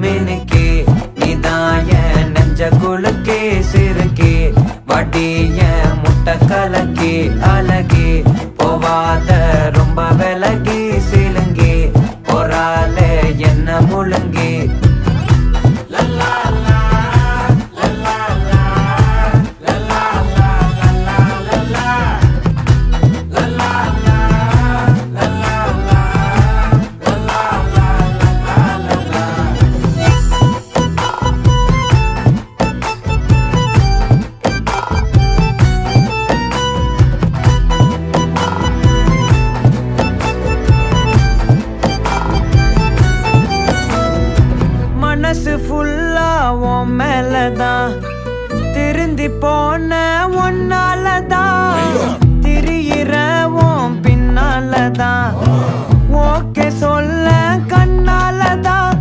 மினுக்கே நீதாய நெஞ்ச குலுக்கே சிறுக்கே வடிய முட்டை கலக்கே அழகே போவாத ரொம்ப விலகி சிலுங்கி பொறால என்ன முழுங்கி மனசு ஃபுல்லா உன் மேலதான் திருந்தி போன ஒன்னாலதான் திரியிற உன் பின்னாலதான் ஓகே சொல்ல கண்ணாலதான்